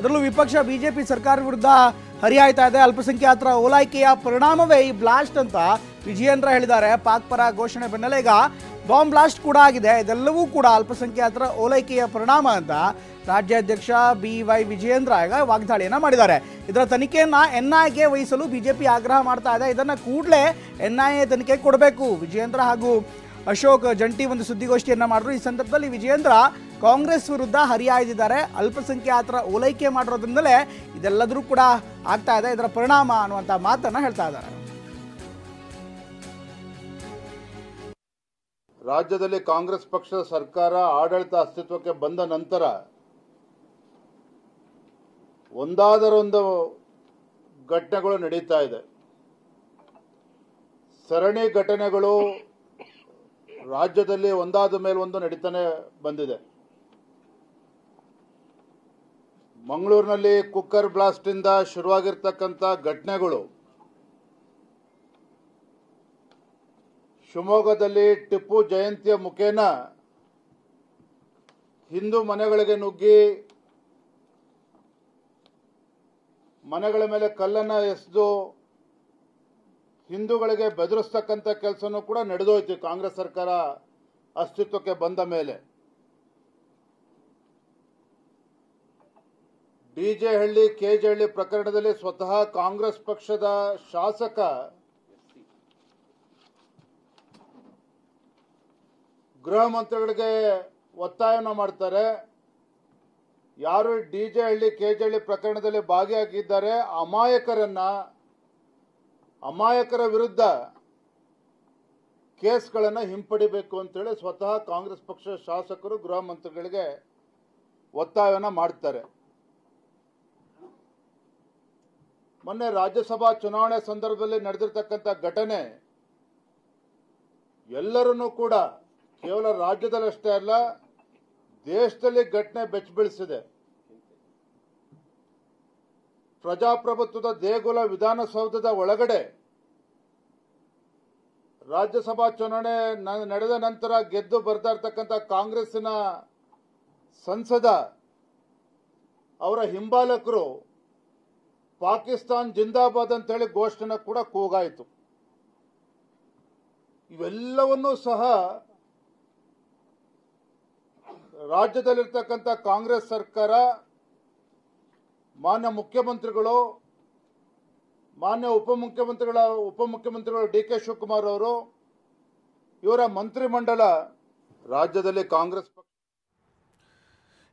ಅದರಲ್ಲೂ ವಿಪಕ್ಷ ಬಿಜೆಪಿ ಸರ್ಕಾರ ವಿರುದ್ಧ ಹರಿಯಾಯ್ತಾ ಇದೆ. ಅಲ್ಪಸಂಖ್ಯಾತರ ಓಲೈಕೆಯ ಪರಿಣಾಮವೇ ಈ ಬ್ಲಾಸ್ಟ್ ಅಂತ ವಿಜಯೇಂದ್ರ ಹೇಳಿದ್ದಾರೆ. ಪಾಕ್ ಪರ ಘೋಷಣೆ ಬೆನ್ನಲ್ಲೇ ಈಗ ಬಾಂಬ್ ಬ್ಲಾಸ್ಟ್ ಕೂಡ ಆಗಿದೆ. ಇದೆಲ್ಲವೂ ಕೂಡ ಅಲ್ಪಸಂಖ್ಯಾತರ ಓಲೈಕೆಯ ಪರಿಣಾಮ ಅಂತ ರಾಜ್ಯಾಧ್ಯಕ್ಷ BY ವಿಜಯೇಂದ್ರ ಈಗ ವಾಗ್ದಾಳಿಯನ್ನ ಮಾಡಿದ್ದಾರೆ. ಇದರ ತನಿಖೆಯನ್ನ NIAಗೆ ವಹಿಸಲು ಬಿಜೆಪಿ ಆಗ್ರಹ ಮಾಡ್ತಾ ಇದೆ. ಇದನ್ನ ಕೂಡಲೇ NIA ತನಿಖೆ ಕೊಡಬೇಕು. ವಿಜಯೇಂದ್ರ ಹಾಗೂ ಅಶೋಕ್ ಜಂಟಿ ಒಂದು ಸುದ್ದಿಗೋಷ್ಠಿಯನ್ನ ಮಾಡಿದ್ರು. ಈ ಸಂದರ್ಭದಲ್ಲಿ ವಿಜಯೇಂದ್ರ ಕಾಂಗ್ರೆಸ್ ವಿರುದ್ಧ ಹರಿಹಾಯ್ದಿದ್ದಾರೆ. ಅಲ್ಪಸಂಖ್ಯಾತರ ಓಲೈಕೆ ಮಾಡಿರೋದ್ರಿಂದಲೇ ಇದೆಲ್ಲದರೂ ಕೂಡ ಆಗ್ತಾ ಇದೆ, ಇದರ ಪರಿಣಾಮ ಅನ್ನುವಂಥ ಮಾತನ್ನ ಹೇಳ್ತಾ ಇದ್ದಾರೆ. ರಾಜ್ಯದಲ್ಲಿ ಕಾಂಗ್ರೆಸ್ ಪಕ್ಷದ ಸರ್ಕಾರ ಆಡಳಿತ ಅಸ್ತಿತ್ವಕ್ಕೆ ಬಂದ ನಂತರ ಒಂದಾದರೊಂದು ಘಟನೆಗಳು ನಡೀತಾ ಇದೆ. ಸರಣಿ ಘಟನೆಗಳು ರಾಜ್ಯದಲ್ಲಿ ಒಂದಾದ ಮೇಲೆ ಒಂದು ನಡೀತಾನೆ ಬಂದಿದೆ. ಮಂಗಳೂರಿನಲ್ಲಿ ಕುಕ್ಕರ್ ಬ್ಲಾಸ್ಟ್ ಇಂದ ಶುರುವಾಗಿರ್ತಕ್ಕಂಥ ಘಟನೆಗಳು, ಶಿವಮೊಗ್ಗದಲ್ಲಿ ಟಿಪ್ಪು ಜಯಂತಿಯ ಮುಖೇನ ಹಿಂದೂ ಮನೆಗಳಿಗೆ ನುಗ್ಗಿ ಮನೆಗಳ ಮೇಲೆ ಕಲ್ಲನ್ನು ಎಸೆದು ಹಿಂದೂಗಳಿಗೆ ಬೆದರಿಸ್ತಕ್ಕಂಥ ಕೆಲಸನೂ ಕೂಡ ನಡೆದೋಯ್ತು ಕಾಂಗ್ರೆಸ್ ಸರ್ಕಾರ ಅಸ್ತಿತ್ವಕ್ಕೆ ಬಂದ ಮೇಲೆ. DJ ಹಳ್ಳಿ KJ ಹಳ್ಳಿ ಪ್ರಕರಣದಲ್ಲಿ ಸ್ವತಃ ಕಾಂಗ್ರೆಸ್ ಪಕ್ಷದ ಶಾಸಕ ಗೃಹ ಮಂತ್ರಿಗಳಿಗೆ ಒತ್ತಾಯವನ್ನು ಮಾಡ್ತಾರೆ. ಯಾರು DJ ಹಳ್ಳಿ KJ ಹಳ್ಳಿ ಪ್ರಕರಣದಲ್ಲಿ ಭಾಗಿಯಾಗಿದ್ದಾರೆ ಅಮಾಯಕರ ವಿರುದ್ಧ ಕೇಸ್ಗಳನ್ನು ಹಿಂಪಡಿಬೇಕು ಅಂತೇಳಿ ಸ್ವತಃ ಕಾಂಗ್ರೆಸ್ ಪಕ್ಷದ ಶಾಸಕರು ಗೃಹ ಮಂತ್ರಿಗಳಿಗೆ ಒತ್ತಾಯವನ್ನು ಮಾಡ್ತಾರೆ. ಮೊನ್ನೆ ರಾಜ್ಯಸಭಾ ಚುನಾವಣೆ ಸಂದರ್ಭದಲ್ಲಿ ನಡೆದಿರ್ತಕ್ಕಂಥ ಘಟನೆ ಎಲ್ಲರನ್ನೂ ಕೂಡ ಕೇವಲ ರಾಜ್ಯದಲ್ಲಷ್ಟೇ ಅಲ್ಲ, ದೇಶದಲ್ಲಿ ಘಟನೆ ಬೆಚ್ಚಬೀಳಿಸಿದೆ. ಪ್ರಜಾಪ್ರಭುತ್ವದ ದೇಗುಲ ವಿಧಾನಸೌಧದ ಒಳಗಡೆ ರಾಜ್ಯಸಭಾ ಚುನಾವಣೆ ನಡೆದ ನಂತರ ಗೆದ್ದು ಬರ್ತಾ ಇರ್ತಕ್ಕಂಥ ಕಾಂಗ್ರೆಸ್ಸಿನ ಸಂಸದ ಅವರ ಹಿಂಬಾಲಕರು ಪಾಕಿಸ್ತಾನ್ ಜಿಂದಾಬಾದ್ ಅಂತ ಹೇಳಿ ಘೋಷಣೆ ಕೂಡ ಕೂಗಾಯಿತು. ಇವೆಲ್ಲವನ್ನೂ ಸಹ ರಾಜ್ಯದಲ್ಲಿರ್ತಕ್ಕಂಥ ಕಾಂಗ್ರೆಸ್ ಸರ್ಕಾರ, ಮಾನ್ಯ ಮುಖ್ಯಮಂತ್ರಿಗಳು, ಮಾನ್ಯ ಉಪಮುಖ್ಯಮಂತ್ರಿಗಳು DK ಶಿವಕುಮಾರ್ ಅವರು, ಇವರ ಮಂತ್ರಿಮಂಡಲ ರಾಜ್ಯದಲ್ಲಿ ಕಾಂಗ್ರೆಸ್ ಪಕ್ಷ.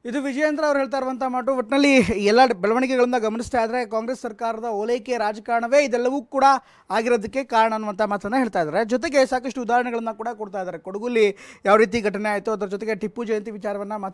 ಇದು ವಿಜಯೇಂದ್ರ ಅವರು ಹೇಳ್ತಾ ಇರುವಂಥ ಮಾತು. ಒಟ್ಟಿನಲ್ಲಿ ಎಲ್ಲ ಬೆಳವಣಿಗೆಗಳನ್ನ ಗಮನಿಸ್ತಾ ಇದ್ರೆ ಕಾಂಗ್ರೆಸ್ ಸರ್ಕಾರದ ಓಲೈಕೆ ರಾಜಕಾರಣವೇ ಇದೆಲ್ಲವೂ ಕೂಡ ಆಗಿರೋದಕ್ಕೆ ಕಾರಣ ಅನ್ನುವಂಥ ಮಾತನ್ನು ಹೇಳ್ತಾ ಇದ್ದಾರೆ. ಜೊತೆಗೆ ಸಾಕಷ್ಟು ಉದಾಹರಣೆಗಳನ್ನು ಕೂಡ ಕೊಡ್ತಾ ಇದ್ದಾರೆ. ಕೊಡಗುಲ್ಲಿ ಯಾವ ರೀತಿ ಘಟನೆ ಆಯಿತು, ಅದರ ಜೊತೆಗೆ ಟಿಪ್ಪು ಜಯಂತಿ ವಿಚಾರವನ್ನು